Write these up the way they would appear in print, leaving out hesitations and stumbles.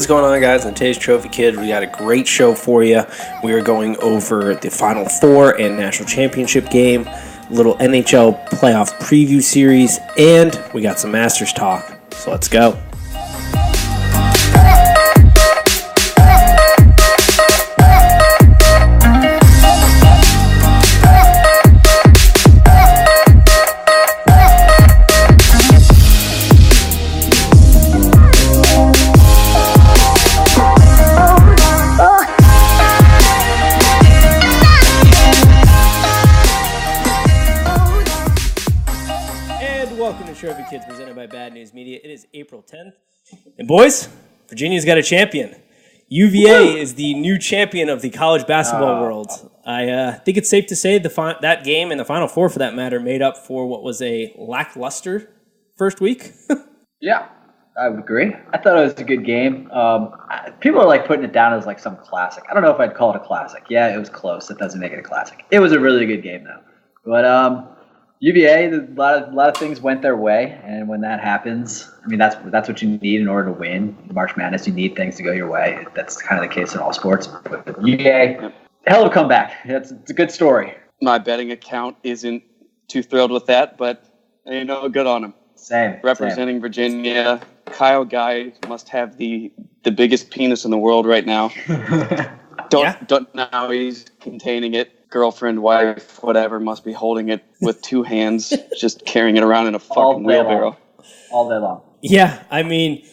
What's going on, guys? On today's Trophy Kid, we got a great show for you. We are going over the Final Four and National Championship game, a little NHL Playoff Preview series, and we got some Masters talk. So let's go. Trophy Kids presented by Bad News Media. It is April 10th. And boys, Virginia's got a champion. UVA is the new champion of the college basketball world. I think it's safe to say that game and the Final Four, for that matter, made up for what was a lackluster first week. Yeah, I would agree. I thought it was a good game. People are putting it down as some classic. I don't know if I'd call it a classic. Yeah, it was close. That doesn't make it a classic. It was a really good game, though. But UVA, a lot of things went their way, and when that happens, I mean that's what you need in order to win March Madness. You need things to go your way. That's kind of the case in all sports. But UVA, hell of a comeback. It's a good story. My betting account isn't too thrilled with that, but good on him. Same. Representing Virginia, Kyle Guy must have the biggest penis in the world right now. Don't know how he's containing it. Girlfriend, wife, whatever, must be holding it with two hands, just carrying it around in a fucking wheelbarrow. All day long. Yeah, I mean,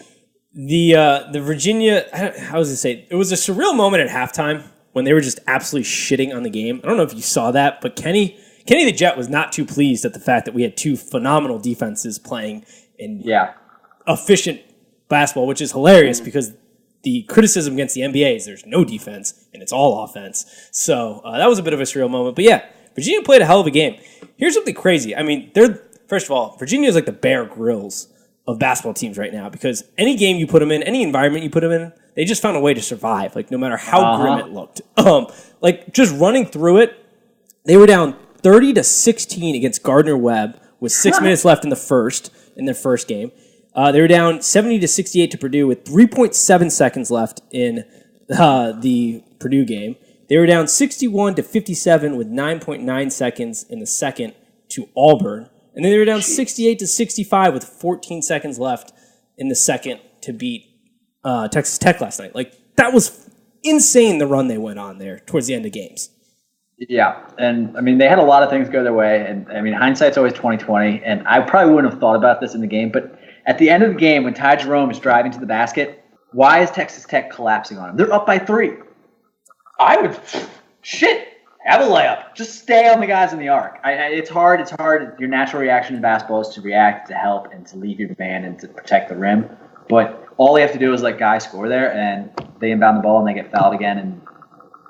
the Virginia, how was it say? It was a surreal moment at halftime when they were just absolutely shitting on the game. I don't know if you saw that, but Kenny the Jet was not too pleased at the fact that we had two phenomenal defenses playing in efficient basketball, which is hilarious because the criticism against the NBA is there's no defense, and it's all offense. So that was a bit of a surreal moment. But yeah, Virginia played a hell of a game. Here's something crazy. I mean, first of all, Virginia is like the Bear Grylls of basketball teams right now because any game you put them in, any environment you put them in, they just found a way to survive, no matter how grim it looked. Just running through it, they were down 30-16 against Gardner-Webb with 6 minutes left in their first game. They were down 70-68 to Purdue with 3.7 seconds left in the Purdue game. They were down 61-57 with 9.9 seconds in the second to Auburn. And then they were down 68-65 with 14 seconds left in the second to beat Texas Tech last night. That was insane, the run they went on there towards the end of games. Yeah, and I mean, they had a lot of things go their way. And I mean, hindsight's always 20/20. And I probably wouldn't have thought about this in the game, but at the end of the game, when Ty Jerome is driving to the basket, why is Texas Tech collapsing on him? They're up by 3. I would, have a layup. Just stay on the guys in the arc. It's hard. It's hard. Your natural reaction in basketball is to react, to help, and to leave your man and to protect the rim. But all they have to do is let guys score there, and they inbound the ball, and they get fouled again, and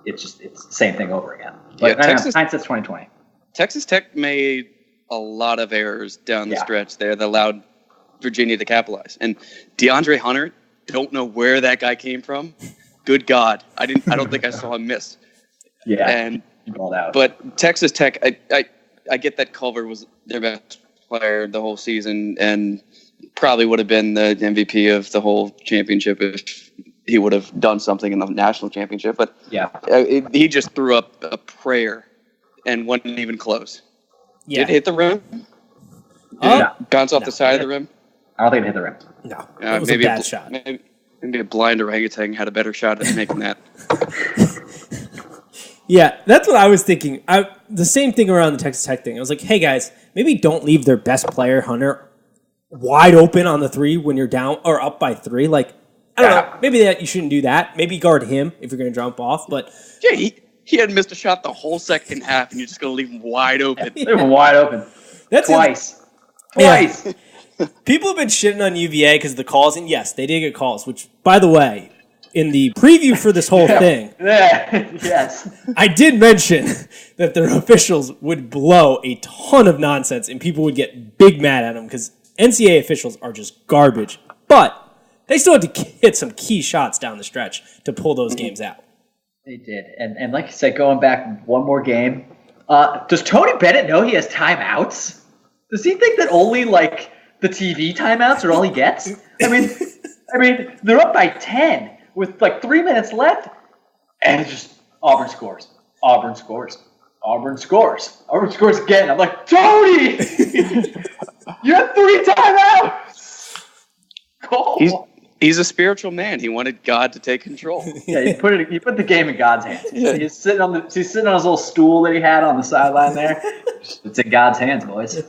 it's the same thing over again. But hindsight's 20/20. Texas Tech made a lot of errors down the stretch there that allowed Virginia to capitalize. And DeAndre Hunter, don't know where that guy came from. Good God. I don't think I saw him miss. Yeah. And he balled out. But Texas Tech, I get that Culver was their best player the whole season and probably would have been the MVP of the whole championship if he would have done something in the national championship. But he just threw up a prayer and wasn't even close. Yeah. Did it hit the rim? Bounce off the side of the rim? I don't think it hit the rim. No, it was a bad shot. Maybe a blind orangutan had a better shot at making that. Yeah, that's what I was thinking. The same thing around the Texas Tech thing. I was like, hey, guys, maybe don't leave their best player, Hunter, wide open on the 3 when you're down or up by 3. I don't know. Maybe you shouldn't do that. Maybe guard him if you're going to jump off. But yeah, he hadn't missed a shot the whole second half, and you're just going to leave him wide open. Leave him wide open. That's Twice. Yeah. People have been shitting on UVA because of the calls, and yes, they did get calls, which, by the way, in the preview for this whole thing, I did mention that their officials would blow a ton of nonsense, and people would get big mad at them because NCAA officials are just garbage. But they still had to hit some key shots down the stretch to pull those games out. They did. And like you said, going back one more game, does Tony Bennett know he has timeouts? Does he think that only, the TV timeouts are all he gets? I mean, I mean, they're up by 10 with like 3 minutes left, and it's just Auburn scores. Auburn scores. Auburn scores. Auburn scores again. I'm like, Tony, you have 3 timeouts. Goal. He's a spiritual man. He wanted God to take control. Yeah, he put the game in God's hands. Yeah. He's sitting on his little stool that he had on the sideline there. It's in God's hands, boys.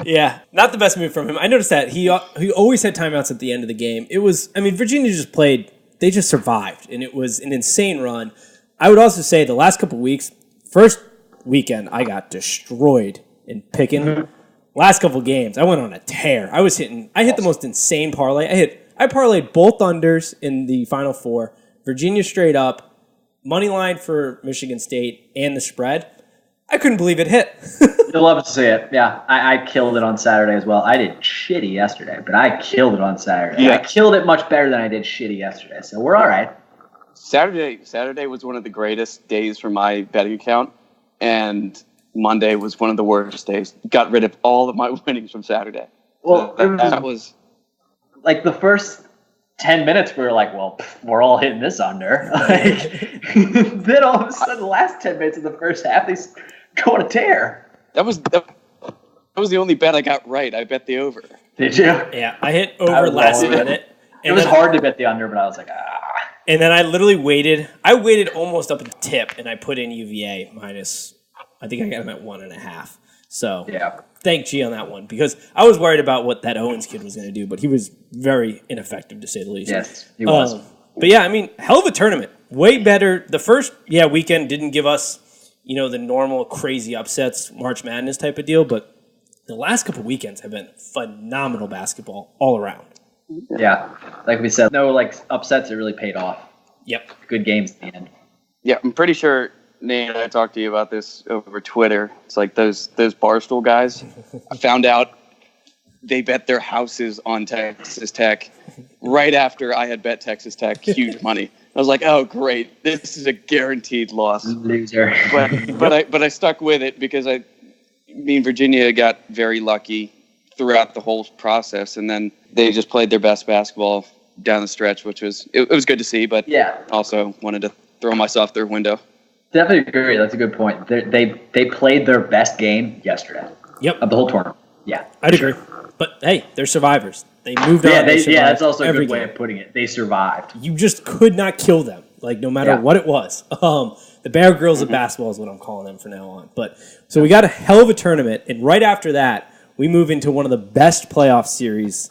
Yeah, not the best move from him. I noticed that he always had timeouts at the end of the game. Virginia just played. They just survived, and it was an insane run. I would also say the last couple of weeks, first weekend, I got destroyed in picking. Mm-hmm. Last couple of games, I went on a tear. I hit the most insane parlay. I parlayed both unders in the Final Four, Virginia straight up, money line for Michigan State, and the spread. I couldn't believe it hit. You'll love to see it. Yeah, I killed it on Saturday as well. I did shitty yesterday, but I killed it on Saturday. Yeah. I killed it much better than I did shitty yesterday, so we're all right. Saturday was one of the greatest days for my betting account, and Monday was one of the worst days. Got rid of all of my winnings from Saturday. Well, that was like the first 10 minutes. We were like, well, we're all hitting this under. Then all of a sudden, the last 10 minutes of the first half, they go on a tear. That was the only bet I got right. I bet the over. Did you? Yeah, I hit over last minute. It was hard to bet the under, but I was like, And then I literally waited. I waited almost up at the tip, and I put in UVA minus. I think I got him at 1.5. So yeah, thank G on that one, because I was worried about what that Owens kid was going to do, but he was very ineffective to say the least. Yes, he was. But yeah, hell of a tournament. Way better. The first weekend didn't give us the normal crazy upsets, March Madness type of deal, but the last couple weekends have been phenomenal basketball all around. Yeah, like we said, no upsets. It really paid off. Yep, good games at the end. Yeah, I'm pretty sure. Nate, I talked to you about this over Twitter. It's like those Barstool guys. I found out they bet their houses on Texas Tech right after I had bet Texas Tech huge money. I was like, oh, great. This is a guaranteed loss. Loser. But I stuck with it because Virginia got very lucky throughout the whole process, and then they just played their best basketball down the stretch, which was it was good to see, but also wanted to throw myself through a window. Definitely agree. That's a good point. They played their best game yesterday. Yep. Of the whole tournament. Yeah. I'd agree. But hey, they're survivors. They moved on. That's also a good way of putting it. They survived. You just could not kill them, no matter what it was. The Bear Grylls of basketball is what I'm calling them from now on. But so we got a hell of a tournament, and right after that, we move into one of the best playoff series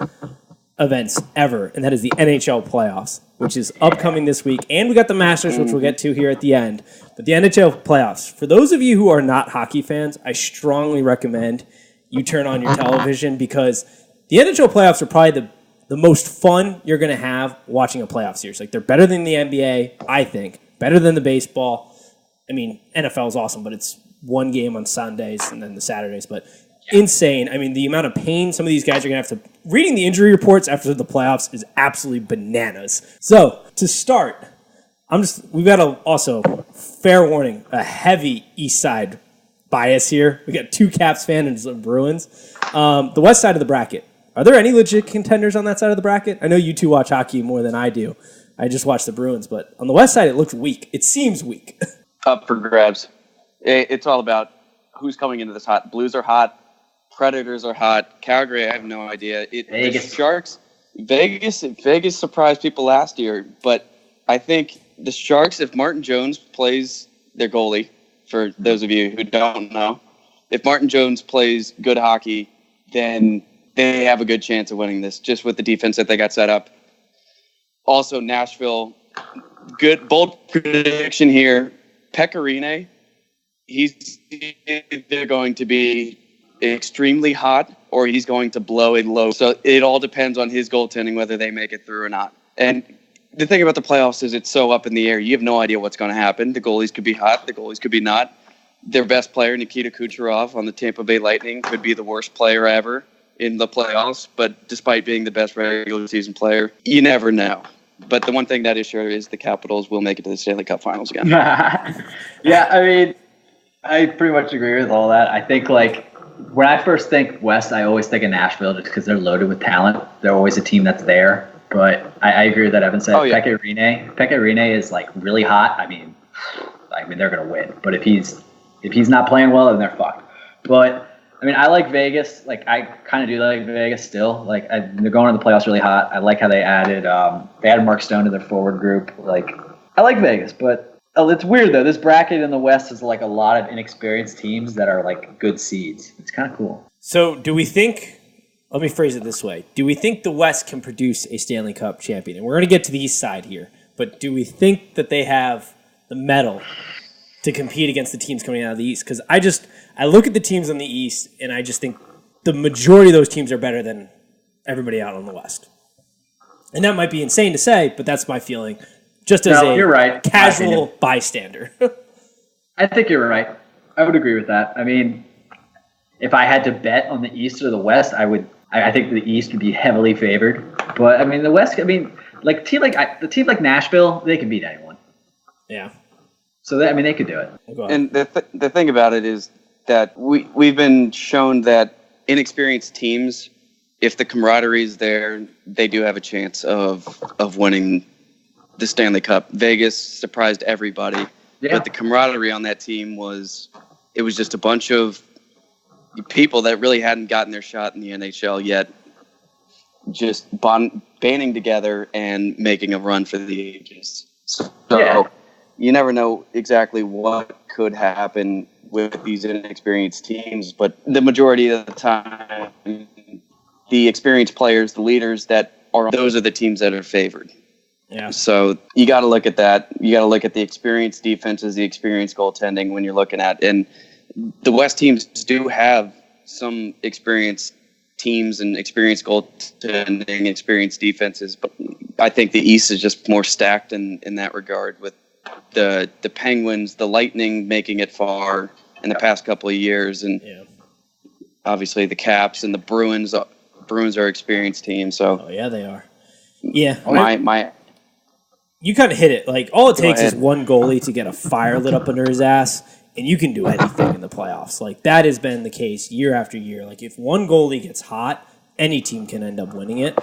events ever, and that is the NHL Playoffs, which is upcoming this week. And we got the Masters, which we'll get to here at the end. But the NHL Playoffs, for those of you who are not hockey fans, I strongly recommend you turn on your television, because the NHL Playoffs are probably the most fun you're going to have watching a playoff series. They're better than the NBA, I think, better than the baseball. NFL is awesome, but it's one game on Sundays and then the Saturdays, but insane. The amount of pain some of these guys are going to have to... Reading the injury reports after the playoffs is absolutely bananas. So, to start, we've got also, fair warning, a heavy East Side bias here. We got 2 Caps fans and some Bruins. The West side of the bracket. Are there any legit contenders on that side of the bracket? I know you two watch hockey more than I do. I just watch the Bruins, but on the West side, it looks weak. It seems weak. Up for grabs. It's all about who's coming into this hot. Blues are hot. Predators are hot. Calgary, I have no idea. The Sharks, Vegas surprised people last year, but I think the Sharks, if Martin Jones plays their goalie, for those of you who don't know, if Martin Jones plays good hockey, then they have a good chance of winning this, just with the defense that they got set up. Also, Nashville, good bold prediction here. Pecorine, he's either going to be extremely hot or he's going to blow a low. So it all depends on his goaltending, whether they make it through or not. And the thing about the playoffs is it's so up in the air. You have no idea what's going to happen. The goalies could be hot. The goalies could be not. Their best player, Nikita Kucherov on the Tampa Bay Lightning, could be the worst player ever in the playoffs. But despite being the best regular season player, you never know. But the one thing that is sure is the Capitals will make it to the Stanley Cup Finals again. Yeah, I pretty much agree with all that. I think when I first think West, I always think of Nashville just because they're loaded with talent. They're always a team that's there. But I agree with that Evan said. Pekka Rinne is like really hot. I mean they're gonna win. But if he's not playing well, then they're fucked. But I mean, I like Vegas. Like I kind of do like Vegas still. Like they're going to the playoffs really hot. I like how they added Mark Stone to their forward group. Like I like Vegas, but it's weird though. This bracket in the West is like a lot of inexperienced teams that are like good seeds. It's kind of cool. So do we think? Let me phrase it this way. Do we think the West can produce a Stanley Cup champion? And we're going to get to the East side here. But do we think that they have the mettle to compete against the teams coming out of the East? Because I look at the teams on the East, and I just think the majority of those teams are better than everybody out on the West. And that might be insane to say, but that's my feeling, just as you're right, casual bystander. I think you're right. I would agree with that. I mean, if I had to bet on the East or the West, I think the East would be heavily favored. But I mean, the West. I mean, like the team like Nashville, they can beat anyone. Yeah. So they could do it. And the thing about it is that we've been shown that inexperienced teams, if the camaraderie is there, they do have a chance of winning the Stanley Cup. Vegas surprised everybody, but the camaraderie on that team was just a bunch of people that really hadn't gotten their shot in the NHL yet, just banding together and making a run for the ages. So you never know exactly what could happen with these inexperienced teams, but the majority of the time, the experienced players, the leaders those are the teams that are favored. Yeah. So you got to look at that. You got to look at the experienced defenses, the experienced goaltending when you're looking at, and the West teams do have some experienced teams and experienced goaltending, experienced defenses, but I think the East is just more stacked in that regard, with the Penguins, the Lightning making it far in the past couple of years, and obviously the Caps and the Bruins. Bruins are experienced teams, so yeah, they are. Yeah, you kind of hit it. Like all it takes is one goalie to get a fire lit up under his ass, and you can do anything in the playoffs. Like that has been the case year after year. Like if one goalie gets hot, any team can end up winning it.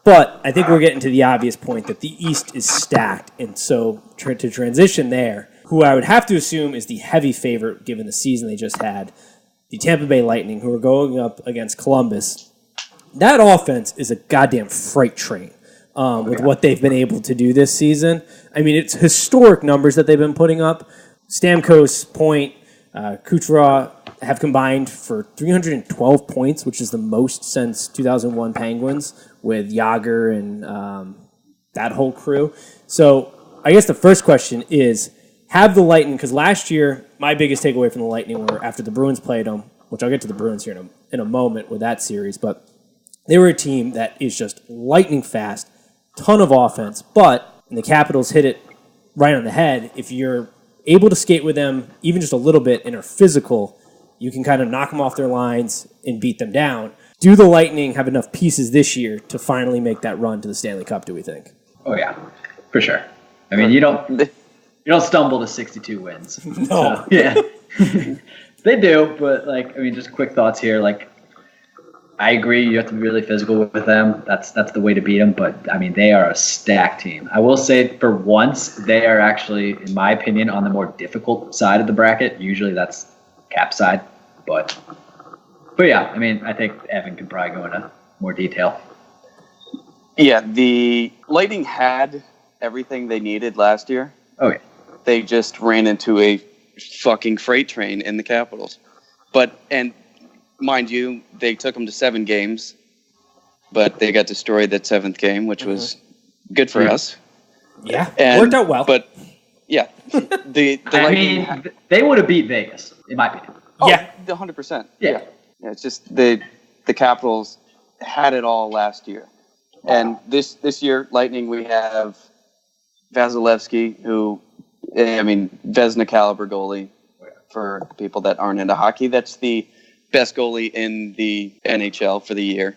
But I think we're getting to the obvious point that the East is stacked, and so to transition there, who I would have to assume is the heavy favorite given the season they just had, the Tampa Bay Lightning, who are going up against Columbus. That offense is a goddamn freight train with what they've been able to do this season. I mean, it's historic numbers that they've been putting up. Stamkos, Point, Kucherov have combined for 312 points, which is the most since 2001 Penguins with Jágr and that whole crew. So I guess the first question is, have the Lightning, because last year my biggest takeaway from the Lightning were after the Bruins played them, which I'll get to the Bruins here in a moment with that series, but they were a team that is just lightning fast, ton of offense, but, and the Capitals hit it right on the head, if you're able to skate with them even just a little bit and are physical, you can kind of knock them off their lines and beat them down. Do the Lightning have enough pieces this year to finally make that run to the Stanley Cup, do we think? Oh, yeah, for sure. I mean, you don't stumble to 62 wins. No. So, yeah. They do, but, just quick thoughts here. I agree, you have to be really physical with them. That's the way to beat them, but, they are a stacked team. I will say, for once, they are actually, in my opinion, on the more difficult side of the bracket. Usually that's Cap side, but yeah, I think Evan could probably go into more detail. Yeah, the Lightning had everything they needed last year. Oh, yeah. They just ran into a fucking freight train in the Capitals. And mind you, they took them to 7 games, but they got destroyed that 7th game, which was good for us. Yeah, worked out well. But, yeah. the Lightning they would have beat Vegas, in my opinion. Oh, yeah. 100%. Yeah. It's just the Capitals had it all last year. Wow. And this year, Lightning, we have Vasilevsky, who, Vezina caliber goalie for people that aren't into hockey. That's the best goalie in the NHL for the year.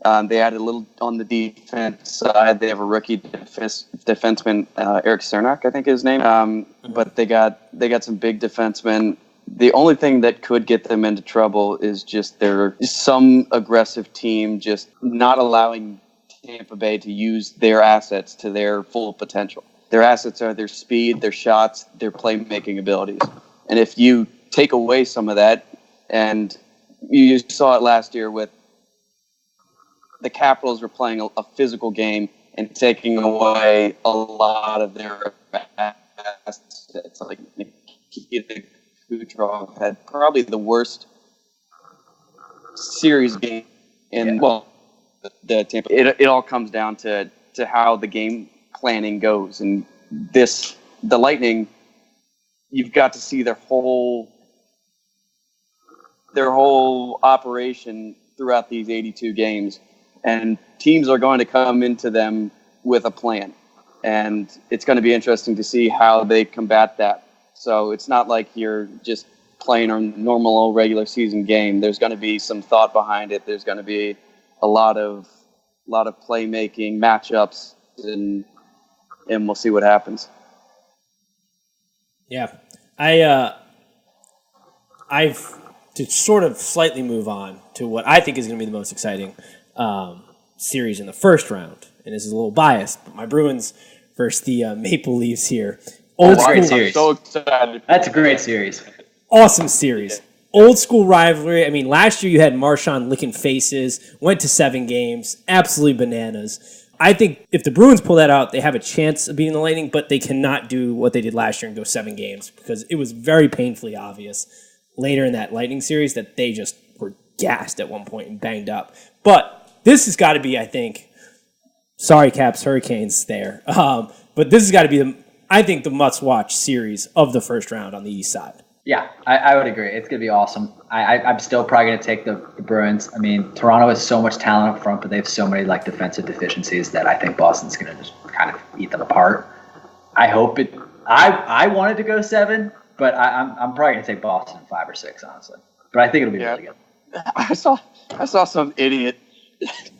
They added a little on the defense side. They have a rookie defenseman, Eric Cernak, I think is his name. But they got some big defensemen. The only thing that could get them into trouble is just some aggressive team just not allowing Tampa Bay to use their assets to their full potential. Their assets are their speed, their shots, their playmaking abilities. And if you take away some of that, and you saw it last year with the Capitals were playing a physical game and taking away a lot of their assets. Like Nikita Kucherov had probably the worst series game in the Tampa. It all comes down to how the game planning goes, and the Lightning, you've got to see their whole operation throughout these 82 games, and teams are going to come into them with a plan, and it's going to be interesting to see how they combat that. So it's not like you're just playing a normal old regular season game. There's going to be some thought behind it. There's going to be a lot of playmaking matchups, and we'll see what happens. Yeah, I've to sort of slightly move on to what I think is going to be the most exciting series in the first round, and this is a little biased, but my Bruins versus the Maple Leafs here. That's a great series. I'm so excited. That's a great series. Awesome series. Old school rivalry. I mean, last year you had Marchand licking faces, went to 7 games, absolutely bananas. I think if the Bruins pull that out, they have a chance of beating the Lightning, but they cannot do what they did last year and go 7 games, because it was very painfully obvious later in that Lightning series that they just were gassed at one point and banged up. But this has got to be, I think, sorry Caps, Hurricanes there, but this has got to be, I think, the must-watch series of the first round on the East side. Yeah, I would agree. It's going to be awesome. I'm still probably going to take the Bruins. I mean, Toronto has so much talent up front, but they have so many defensive deficiencies that I think Boston's going to just kind of eat them apart. I hope it. I wanted to go 7, but I'm probably going to take Boston 5 or 6, honestly. But I think it'll be really good. I saw some idiot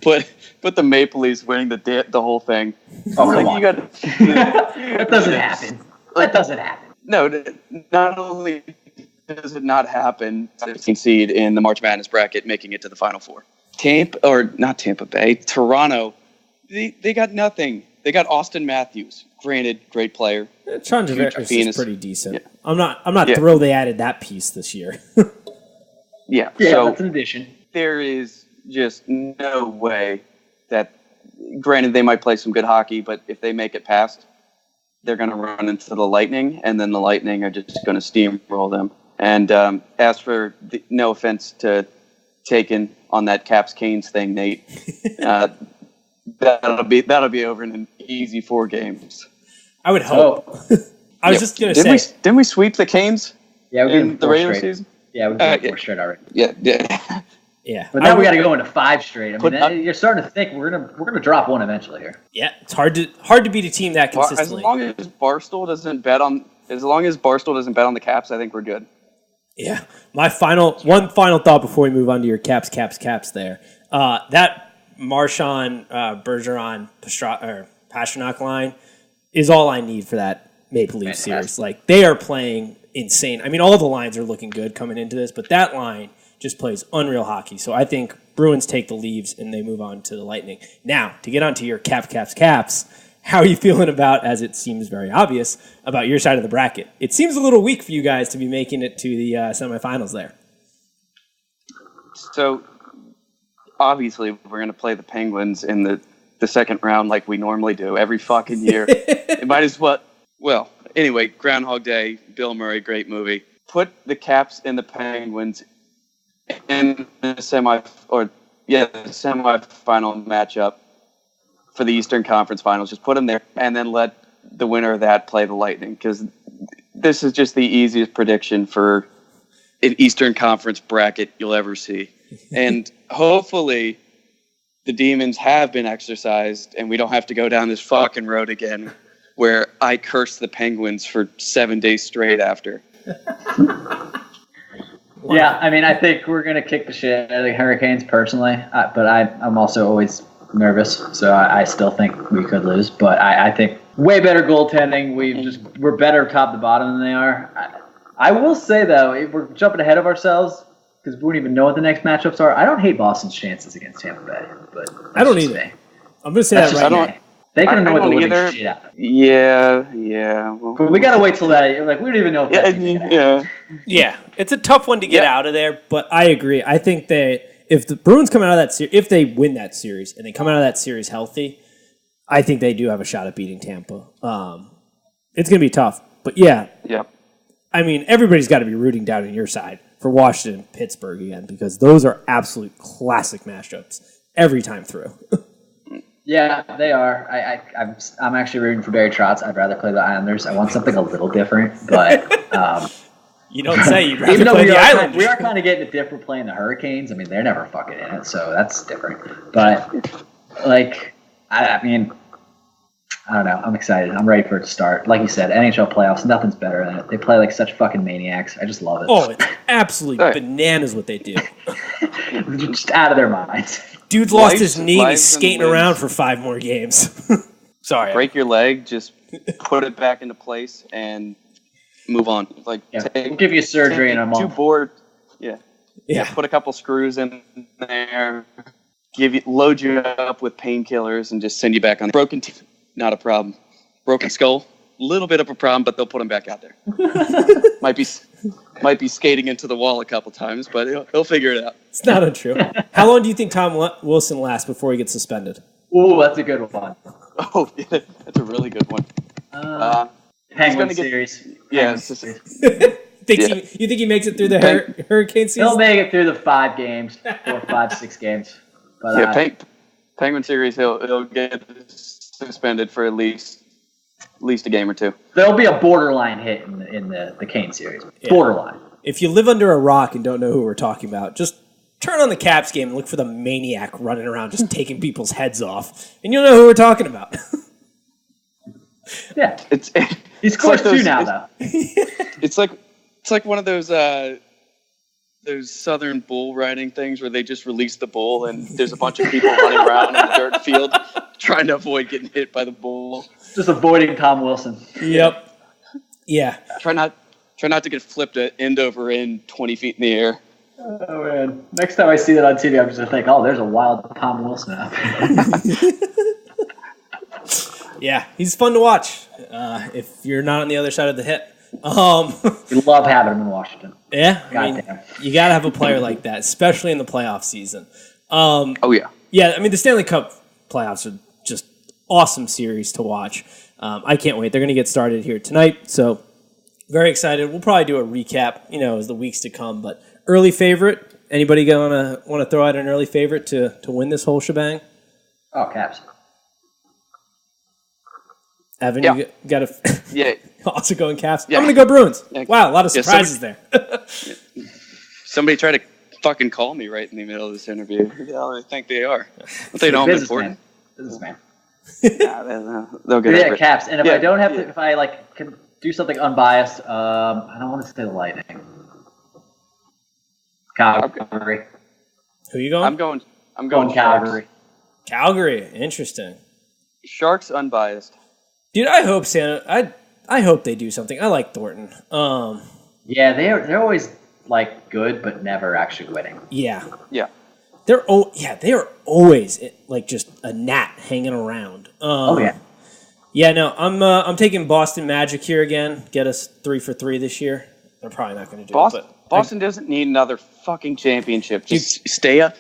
put the Maple Leafs winning the whole thing. Oh, come on. That doesn't happen. That doesn't happen. No, not only does it not happen, to concede in the March Madness bracket, making it to the Final Four. Not Tampa Bay, Toronto, they got nothing. They got Austin Matthews, granted, great player. Trondheim is pretty decent. Yeah. I'm not thrilled they added that piece this year. Yeah, so that's an addition. There is just no way that, granted, they might play some good hockey, but if they make it past, they're going to run into the Lightning, and then the Lightning are just going to steamroll them. And as for no offense to taking on that Caps Canes thing, Nate, that'll be over in an easy 4 games. I would hope. I was just going to say, didn't we sweep the Canes? Yeah, we in the regular season. Yeah, we've been 4 straight already. Yeah. Yeah, but now we got to go into 5 straight. I mean, you're starting to think we're gonna drop one eventually here. Yeah, it's hard to beat a team that consistently. As long as Barstool doesn't bet on the Caps, I think we're good. Yeah, one final thought before we move on to your Caps there. That Marchand, Bergeron, Pastrnak line is all I need for that Maple Leaf series. Like, they are playing insane. I mean, all the lines are looking good coming into this, but that line just plays unreal hockey. So I think Bruins take the Leafs and they move on to the Lightning. Now, to get on to your Caps, how are you feeling about, as it seems very obvious, about your side of the bracket? It seems a little weak for you guys to be making it to the semifinals there. So, obviously, we're going to play the Penguins in the second round like we normally do every fucking year. It might as well. Well, anyway, Groundhog Day, Bill Murray, great movie. Put the Caps and the Penguins in the semifinal matchup for the Eastern Conference Finals. Just put them there, and then let the winner of that play the Lightning, because this is just the easiest prediction for an Eastern Conference bracket you'll ever see. And hopefully the demons have been exorcised, and we don't have to go down this fucking road again where I curse the Penguins for 7 days straight after. Yeah, I mean, I think we're going to kick the shit out of the Hurricanes personally, but I'm also always nervous, so I still think we could lose. But I think way better goaltending. We're better top to bottom than they are. I will say, though, if we're jumping ahead of ourselves because we don't even know what the next matchups are. I don't hate Boston's chances against Tampa Bay, but I don't either. I'm going to say that right now. They can annoy the living shit out of me. Yeah. Well, but we got to wait till that. Like, we don't even know if that's Yeah, it's a tough one to get out of there, but I agree. I think that if the Bruins come out of that series, if they win that series and they come out of that series healthy, I think they do have a shot at beating Tampa. It's going to be tough, but yeah. I mean, everybody's got to be rooting down on your side for Washington and Pittsburgh again because those are absolute classic matchups every time through. Yeah, they are. I'm actually rooting for Barry Trotz. I'd rather play the Islanders. I want something a little different, but you don't say you'd rather even though play the Islanders. We are kind of getting it different playing the Hurricanes. I mean, they're never fucking in it, so that's different. But like, I mean, I don't know. I'm excited. I'm ready for it to start. Like you said, NHL playoffs. Nothing's better than it. They play like such fucking maniacs. I just love it. Oh, it's absolutely bananas what they do. Just out of their minds. Dude's lost his knee and he's skating around for 5 more games. Sorry. Break your leg, just put it back into place, and move on. Like, we'll give you surgery in a month. Too bored. Yeah. Put a couple screws in there, load you up with painkillers, and just send you back on. Broken teeth, not a problem. Broken skull, a little bit of a problem, but they'll put him back out there. Might be skating into the wall a couple times, but he'll figure it out. It's not untrue. How long do you think Tom Wilson lasts before he gets suspended? Ooh, that's a good one. Oh, yeah, that's a really good one. Penguin series. Yeah. You think he makes it through the Hurricane season? He'll make it through the 5 games, 4, 5, 6 games. But, Penguin series, he'll get suspended for at least a game or 2. There'll be a borderline hit in the Kane series. Yeah. Borderline. If you live under a rock and don't know who we're talking about, just turn on the Caps game and look for the maniac running around just taking people's heads off, and you'll know who we're talking about. Yeah, he scores like 2 now, though. It's like one of those Southern bull riding things where they just release the bull and there's a bunch of people running around in the dirt field trying to avoid getting hit by the bull. Just avoiding Tom Wilson. Yep. Yeah. Try not to get flipped end over end 20 feet in the air. Oh, man. Next time I see that on TV, I'm just going to think, oh, there's a wild Tom Wilson out there. Yeah, he's fun to watch if you're not on the other side of the hit. We love having him in Washington. Yeah, I mean, you got to have a player like that, especially in the playoff season. Oh, yeah. Yeah, I mean, the Stanley Cup playoffs are just awesome series to watch. I can't wait. They're going to get started here tonight, so very excited. We'll probably do a recap, as the weeks to come. But early favorite, anybody want to throw out an early favorite to win this whole shebang? Oh, Caps. Evan, you got to also going Caps? Yeah. I'm going to go Bruins. Yeah. Wow, a lot of surprises there. Somebody tried to fucking call me right in the middle of this interview. I think they are. But they know I'm important. Businessman. They'll get it. Caps. And if I don't have to, if I can do something unbiased, I don't want to say the Lightning. Calgary. Who are you going? I'm going Calgary. Calgary. Interesting. Sharks unbiased. Dude, I hope I hope they do something. I like Thornton. Yeah, they're always good, but never actually winning. Yeah. Yeah. They are always just a gnat hanging around. Yeah, no, I'm taking Boston Magic here again. Get us 3 for 3 this year. They're probably not going to do it. Boston doesn't need another fucking championship. Just stay up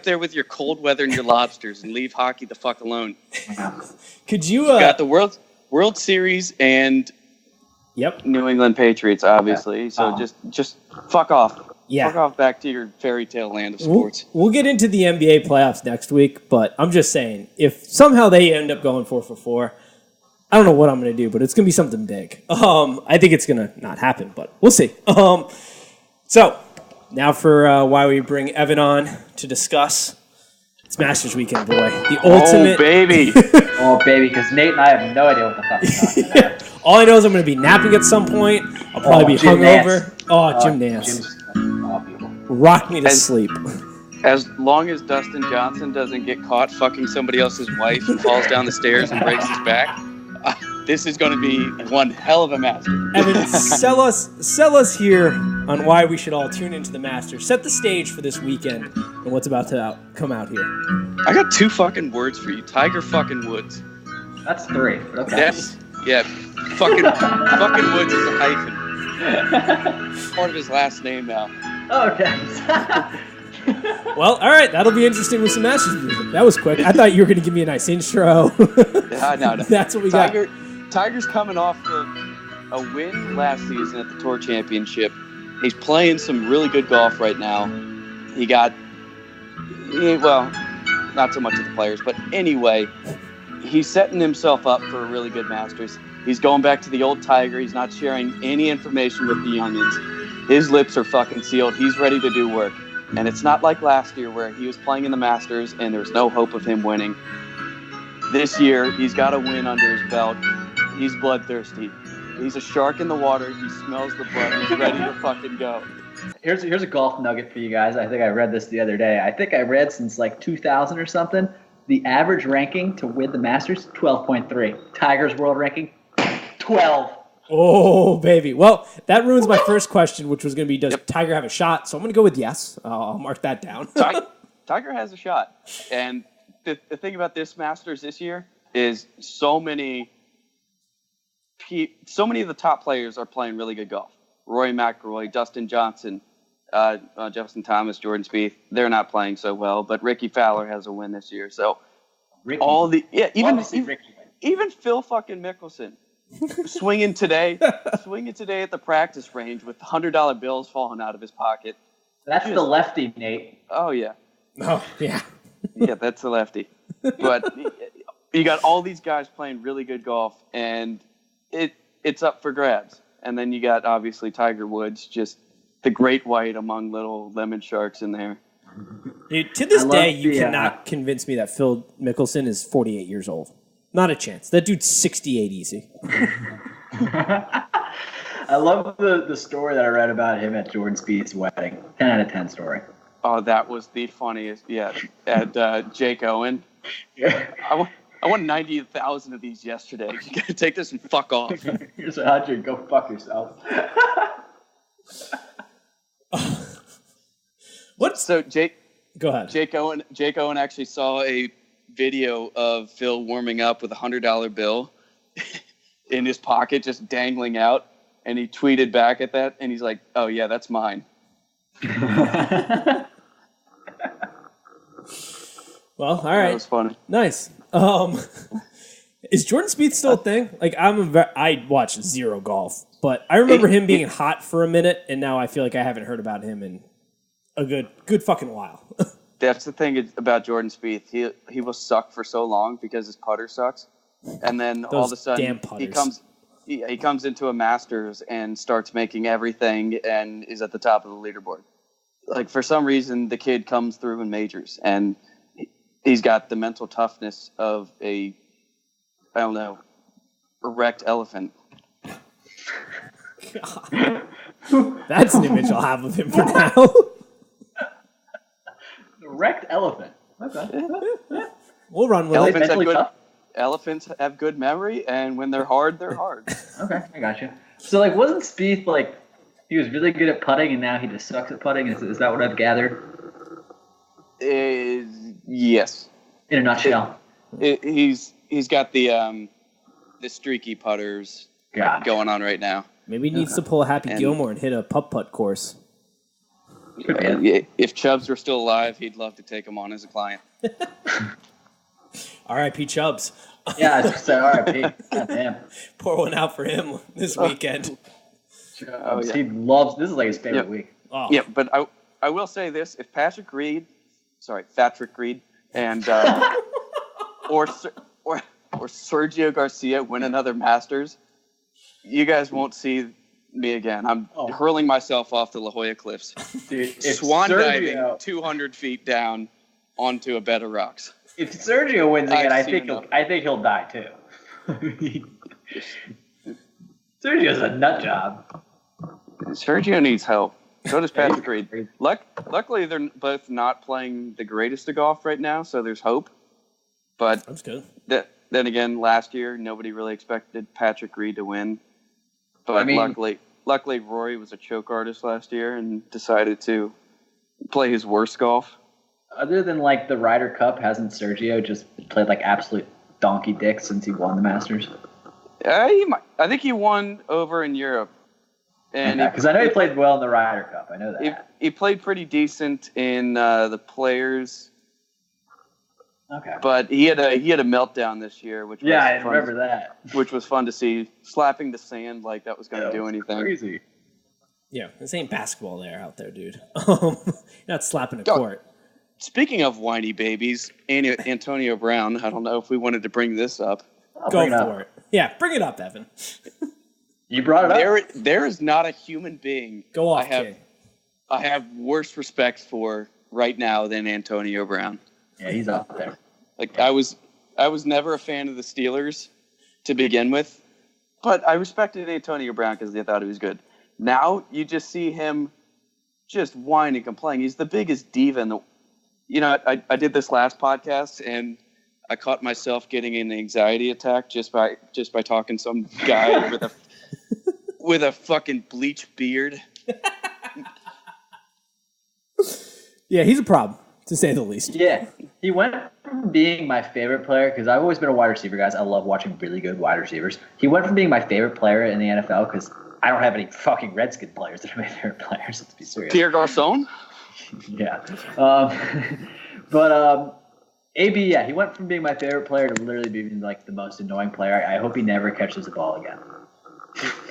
there with your cold weather and your lobsters, and leave hockey the fuck alone. Could you? You got the World Series and New England Patriots, obviously. Yeah. So just fuck off. Yeah. Fuck off back to your fairy tale land of sports. We'll get into the NBA playoffs next week, but I'm just saying, if somehow they end up going 4 for 4, I don't know what I'm going to do, but it's going to be something big. I think it's going to not happen, but we'll see. So now for why we bring Evan on to discuss. It's Masters Weekend, boy. The ultimate. Oh, baby. Because Nate and I have no idea what the fuck we're talking about. All I know is I'm going to be napping at some point. I'll probably be hungover. Jim Nance. Rock me to sleep. As long as Dustin Johnson doesn't get caught fucking somebody else's wife and falls down the stairs and breaks his back, this is going to be one hell of a Masters. Evan, sell us here on why we should all tune into the Masters. Set the stage for this weekend and what's about to come out here. I got 2 fucking words for you. Tiger fucking Woods. That's 3. Okay. That's, yeah. Fucking Woods is a hyphen. Part of his last name now. Okay. Well, all right. That'll be interesting with some Masters music. That was quick. I thought you were going to give me a nice intro. No. That's what we got. Tiger's coming off of a win last season at the Tour Championship. He's playing some really good golf right now. He got, well, not so much of the players, but anyway, he's setting himself up for a really good Masters. He's going back to the old Tiger. He's not sharing any information with the youngins. His lips are fucking sealed. He's ready to do work. And it's not like last year where he was playing in the Masters and there was no hope of him winning. This year, he's got a win under his belt. He's bloodthirsty. He's a shark in the water. He smells the blood. He's ready to fucking go. Here's a golf nugget for you guys. I think I read this the other day. I think I read since like 2000 or something. The average ranking to win the Masters, 12.3. Tiger's world ranking, 12. Oh, baby. Well, that ruins my first question, which was going to be, does Tiger have a shot? So I'm going to go with yes. I'll mark that down. Tiger has a shot. And the thing about this Masters this year is so many of the top players are playing really good golf. Rory McIlroy, Dustin Johnson, Justin Thomas, Jordan Spieth, they're not playing so well, but Ricky Fowler has a win this year. So even Phil fucking Mickelson swinging today at the practice range with $100 bills falling out of his pocket. That's the lefty, Nate. Oh yeah. Oh yeah. Yeah, that's the lefty. But you got all these guys playing really good golf, and it's up for grabs. And then you got obviously Tiger Woods, just the great white among little lemon sharks in there. Dude, to this day, you cannot convince me that Phil Mickelson is 48 years old. Not a chance. That dude's 68 easy. I love the story that I read about him at Jordan Spieth's wedding. 10 out of 10 story. Oh, that was the funniest. Yeah, at Jake Owen. Yeah. I won 90,000 of these yesterday. You gotta take this and fuck off. Here's a $100. Go fuck yourself. What? So Go ahead. Jake Owen actually saw a video of Phil warming up with $100 bill in his pocket, just dangling out, and he tweeted back at that, and he's like, "Oh yeah, that's mine." Well, all right. That was funny. Nice. Is Jordan Spieth still a thing? Like, I watch zero golf, but I remember him being hot for a minute, and now I feel like I haven't heard about him in a good fucking while. That's the thing about Jordan Spieth. He will suck for so long because his putter sucks, and then all of a sudden he comes into a Masters and starts making everything and is at the top of the leaderboard. Like, for some reason, the kid comes through in majors, and he's got the mental toughness of a, I don't know, erect elephant. God. That's an image I'll have of him for now. Erect elephant. Okay. We'll run with it. Elephants have good memory, and when they're hard, they're hard. Okay, I got you. So, like, wasn't Spieth, like, he was really good at putting, and now he just sucks at putting? Is that what I've gathered? Yes. In a nutshell. He's got the streaky putters going on right now. Maybe he needs to pull a Happy Gilmore and hit a putt-putt course. If Chubbs were still alive, he'd love to take him on as a client. R.I.P. Chubbs. Yeah, I was just saying R.I.P. God damn. Pour one out for him this weekend. Chubbs, he loves, this is like his favorite week. Oh. Yeah, but I will say this: if Patrick Reed and or Sergio Garcia win another Masters, you guys won't see me again. I'm hurling myself off the La Jolla cliffs, dude, swan diving 200 feet down onto a bed of rocks. If Sergio wins again, I think he'll die too. Sergio's a nut job. Sergio needs help. So does Patrick Reed. Luckily, they're both not playing the greatest of golf right now, so there's hope. But that's good. then again, last year nobody really expected Patrick Reed to win, but luckily Rory was a choke artist last year and decided to play his worst golf. Other than like the Ryder Cup, hasn't Sergio just played like absolute donkey dick since he won the Masters? I think he won over in Europe. And because I know he played well in the Ryder Cup. I know that. He played pretty decent in the Players. Okay. But he had a meltdown this year, which was I remember that. Which was fun to see, slapping the sand like that was going to do anything. Crazy. Yeah, this ain't basketball there out there, dude. You're not slapping a court. Speaking of whiny babies, Antonio Brown, I don't know if we wanted to bring this up. Go for it. Yeah, bring it up, Evan. You brought it up. There is not a human being Go off, King. I have worse respect for right now than Antonio Brown. Yeah, he's up there. Like I was never a fan of the Steelers to begin with, but I respected Antonio Brown because I thought he was good. Now you just see him just whine and complain. He's the biggest diva in the. You know, I did this last podcast and I caught myself getting an anxiety attack just by talking to some guy with a fucking bleach beard. Yeah, he's a problem, to say the least. Yeah, he went from being my favorite player, because I've always been a wide receiver, guys. I love watching really good wide receivers. He went from being my favorite player in the NFL, because I don't have any fucking Redskin players that are my favorite players. Let's be serious. Pierre Garçon? Yeah. But AB, yeah, he went from being my favorite player to literally being like the most annoying player. I hope he never catches the ball again.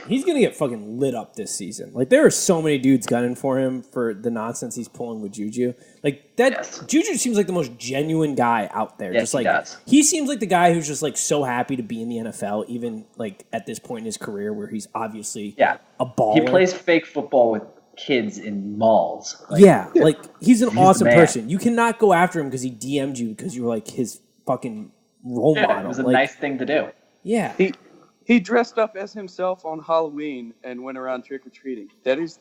He's going to get fucking lit up this season. Like, there are so many dudes gunning for him for the nonsense he's pulling with Juju. Like, that yes. Juju seems like the most genuine guy out there. Yes, just like he does. He seems like the guy who's just like so happy to be in the NFL, even like at this point in his career where he's obviously a baller. He plays fake football with kids in malls. Like he's an awesome person. You cannot go after him because he DM'd you because you were like his fucking role model. It was a nice thing to do. Yeah. He dressed up as himself on Halloween and went around trick-or-treating. That is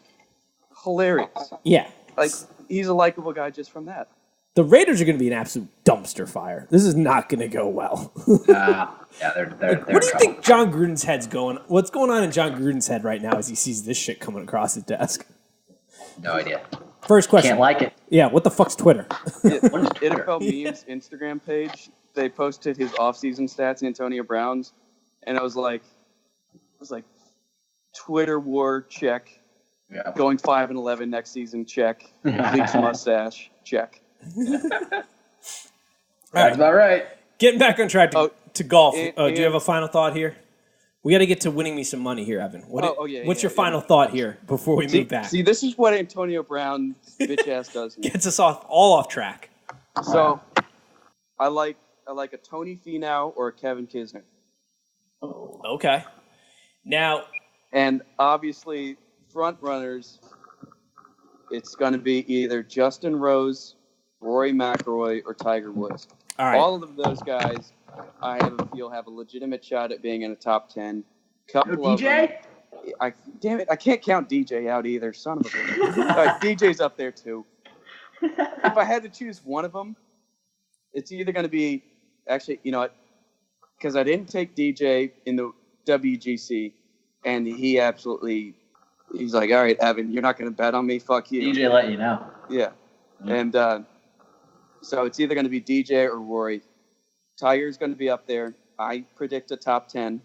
hilarious. Yeah. Like, he's a likable guy just from that. The Raiders are going to be an absolute dumpster fire. This is not going to go well. They're what do you think John Gruden's head's going? What's going on in John Gruden's head right now as he sees this shit coming across his desk? No idea. First question. Can't like it. Yeah, what the fuck's Twitter? NFL Memes Instagram page, they posted his offseason stats, Antonio Brown's, and I was like, Twitter war, check. Yeah. Going 5-11 next season, check. Bleach mustache, check. That's about right. Getting back on track to golf. Do you have a final thought here? We got to get to winning me some money here, Evan. What's your final thought here before we move back? See, this is what Antonio Brown bitch ass does. Gets us all off track. So, I like a Tony Finau or a Kevin Kisner. Okay. Now, and obviously, front runners, it's going to be either Justin Rose, Rory McIlroy, or Tiger Woods. All right. All of those guys, I feel have a legitimate shot at being in a top 10. Couple of DJ? Damn it, I can't count DJ out either. Son of a bitch. All right, DJ's up there too. If I had to choose one of them, it's either going to be actually, you know what? Because I didn't take DJ in the WGC, and he's like, all right, Evan, you're not going to bet on me? Fuck you. DJ let you know. Yeah. And so it's either going to be DJ or Rory. Tiger's going to be up there. I predict a top 10,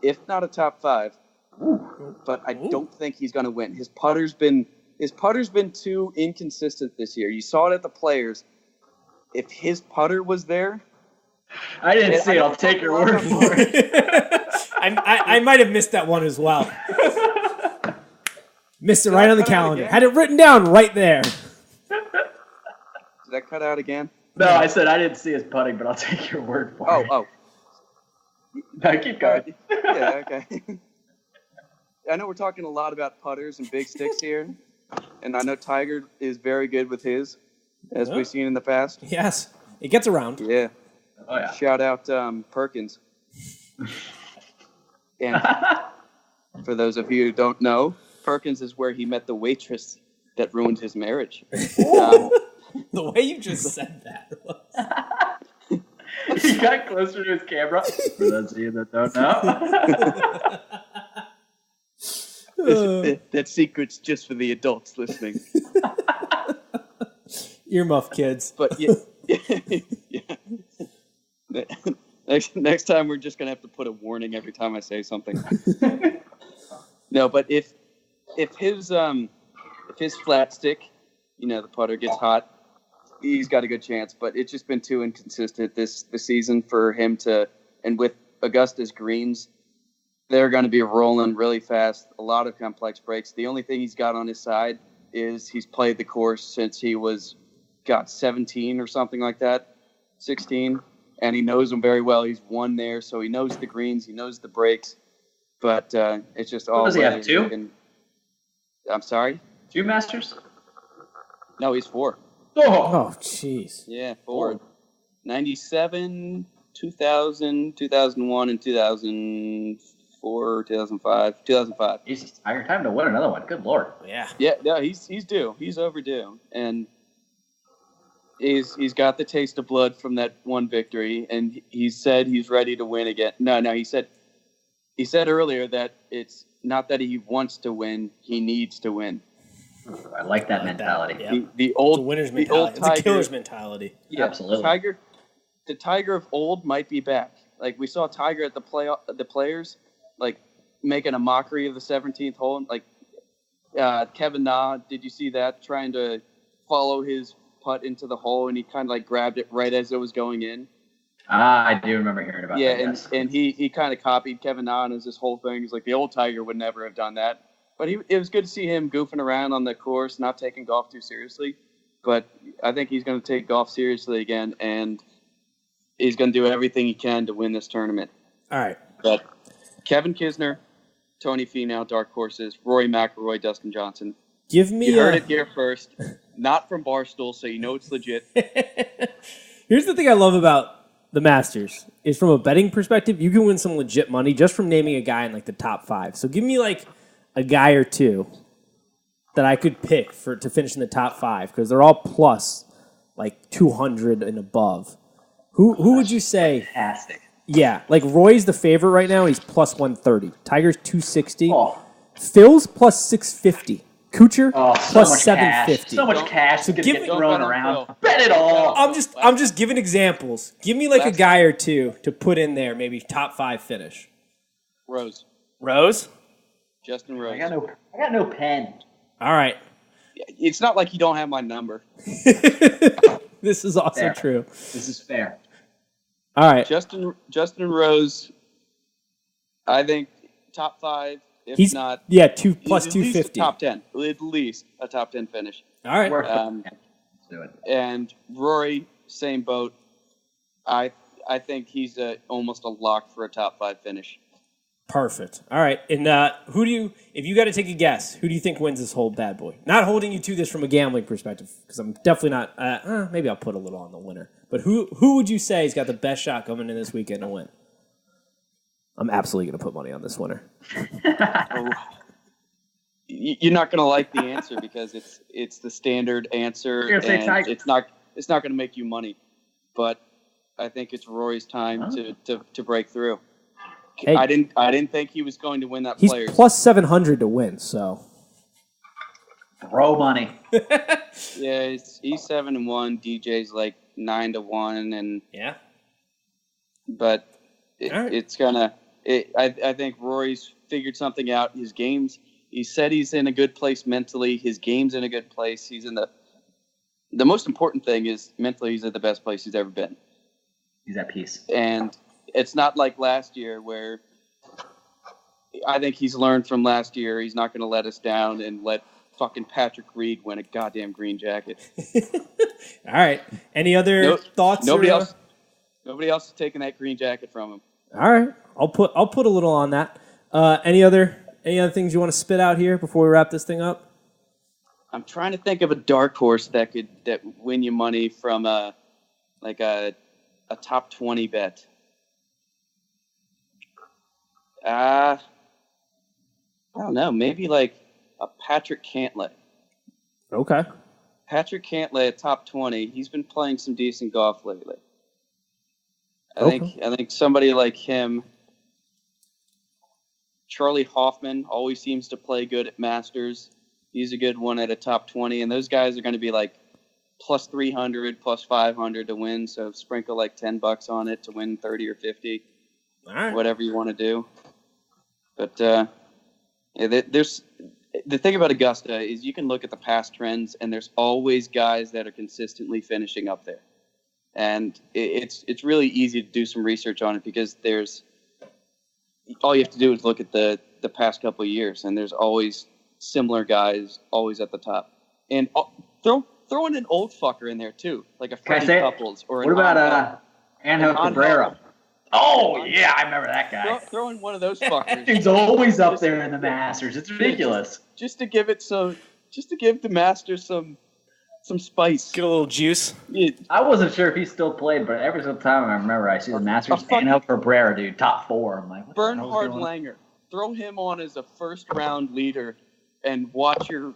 if not a top 5. But I don't think he's going to win. His putter's been too inconsistent this year. You saw it at the Players. If his putter was there, I didn't see it. I'll take your word for it. I might have missed that one as well. Missed it right on the calendar. Had it written down right there. Did that cut out again? No, I said I didn't see his putting, but I'll take your word for it. Oh. No, keep going. Yeah, okay. I know we're talking a lot about putters and big sticks here, and I know Tiger is very good with his, as we've seen in the past. Yes, it gets around. Yeah. Oh, yeah. Shout out Perkins. And for those of you who don't know, Perkins is where he met the waitress that ruined his marriage. The way you just said that. He got closer to his camera. For those of you that don't know. That secret's just for the adults listening. Earmuff kids. But yeah. Next time we're just gonna have to put a warning every time I say something. No, but if his flat stick, the putter gets hot, he's got a good chance. But it's just been too inconsistent this season for him to. And with Augusta's greens, they're going to be rolling really fast. A lot of complex breaks. The only thing he's got on his side is he's played the course since he was 17 or something like that, 16. And he knows them very well. He's won there, so he knows the greens, he knows the breaks. But it's just all. What does he have, 2? I'm sorry? 2 Masters? No, he's 4. Oh, jeez. Yeah, 4. 97, 2000, 2001, and 2004, 2005. 2005. Jesus, time to win another one. Good Lord. Yeah. Yeah, no, he's due. He's overdue. And he's got the taste of blood from that one victory, and he said he's ready to win again. No, he said earlier that it's not that he wants to win, he needs to win. I like that mentality. Yeah. The old winner's the mentality. old Tiger, It's a killer's mentality. Yeah, absolutely. The Tiger of old might be back. Like we saw Tiger at the Players, like making a mockery of the 17th hole. Like Kevin Na, did you see that? Trying to follow his putt into the hole, and he kind of like grabbed it right as it was going in. I do remember hearing about that. Yeah, and he kind of copied Kevin Na as this whole thing. He's like, the old Tiger would never have done that. But it was good to see him goofing around on the course, not taking golf too seriously. But I think he's going to take golf seriously again, and he's going to do everything he can to win this tournament. All right. But Kevin Kisner, Tony Finau, dark horses, Rory McIlroy, Dustin Johnson. Give me. You heard it here first. Not from Barstool, so you know it's legit. Here's the thing I love about the Masters is from a betting perspective, you can win some legit money just from naming a guy in like the top 5. So give me like a guy or two that I could pick to finish in the top 5 because they're all plus like 200 and above. Who would you say? Fantastic. Yeah, like Roy's the favorite right now. He's plus 130. Tiger's 260. Oh. Phil's plus 650. Kuchar plus 750. So much cash So to give get me- thrown around. Bet it all. I'm just giving examples. Give me like a guy or two to put in there, maybe top 5 finish. Rose. Justin Rose. I got no pen. All right. It's not like you don't have my number. This is also true. This is fair. All right. Justin Rose, I think top 5. If He's not, plus at 250. least a top 10. At least a top 10 finish. All right. Let's do it. And Rory, same boat. I think he's almost a lock for a top 5 finish. Perfect. All right. And if you got to take a guess, who do you think wins this whole bad boy? Not holding you to this from a gambling perspective, because I'm definitely not. Maybe I'll put a little on the winner. But who would you say has got the best shot coming in this weekend to win? I'm absolutely going to put money on this winner. You're not going to like the answer because it's the standard answer, You're gonna say Tiger. it's not going to make you money. But I think it's Rory's time to break through. Hey. I didn't think he was going to win that He's Players. plus 700 to win, so. Throw money. Yeah, he's 7-1. DJ's like 9-1, and Yeah. but All right. it's gonna. I think Rory's figured something out. His games. He said he's in a good place mentally. His game's in a good place. He's in the most important thing is mentally he's at the best place he's ever been. He's at peace. And it's not like last year where I think he's learned from last year. He's not going to let us down and let fucking Patrick Reed win a goddamn green jacket. All right. Any other thoughts? Nobody else is taking that green jacket from him. All right. I'll put a little on that. Any other things you want to spit out here before we wrap this thing up? I'm trying to think of a dark horse that win you money from a top 20 bet. I don't know. Maybe like a Patrick Cantlay. Okay. Patrick Cantlay at top 20. He's been playing some decent golf lately. I think somebody like him, Charlie Hoffman, always seems to play good at Masters. He's a good one at a top 20, and those guys are going to be like plus 300, plus 500 to win. So sprinkle like $10 on it to win 30 or 50, whatever you want to do. But there's the thing about Augusta is you can look at the past trends, and there's always guys that are consistently finishing up there. And it's really easy to do some research on it because there's all you have to do is look at the past couple of years, and there's always similar guys always at the top. And throw in an old fucker in there too, like a Freddie Couples or what about Angel Cabrera? Oh yeah, I remember that guy. Throw in one of those fuckers. He's always up there in the Masters. It's ridiculous. Just to give the Masters some spice. Get a little juice. Yeah. I wasn't sure if he still played, but every single time I remember I see the Masters, Angel Cabrera, dude, top 4. I'm like, what Bernhard Langer. Throw him on as a first round leader and watch the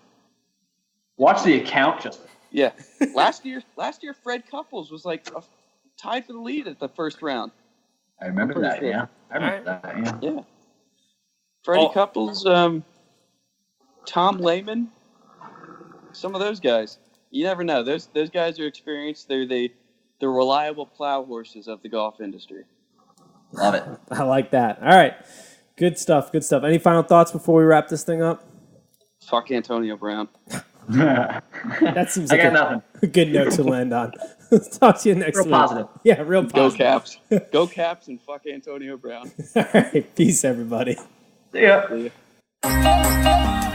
account just. Yeah. Last year Fred Couples was like tied for the lead at the first round. I remember that, yeah. I remember that, yeah. Yeah. Freddie Couples, Tom Lehman, some of those guys. You never know. Those guys are experienced. They're the reliable plow horses of the golf industry. Love it. I like that. All right. Good stuff. Any final thoughts before we wrap this thing up? Fuck Antonio Brown. That seems like a good note to land on. Let's talk to you next week. Real positive. Yeah, real positive. Go Caps. Go Caps and fuck Antonio Brown. All right. Peace, everybody. See ya. See ya.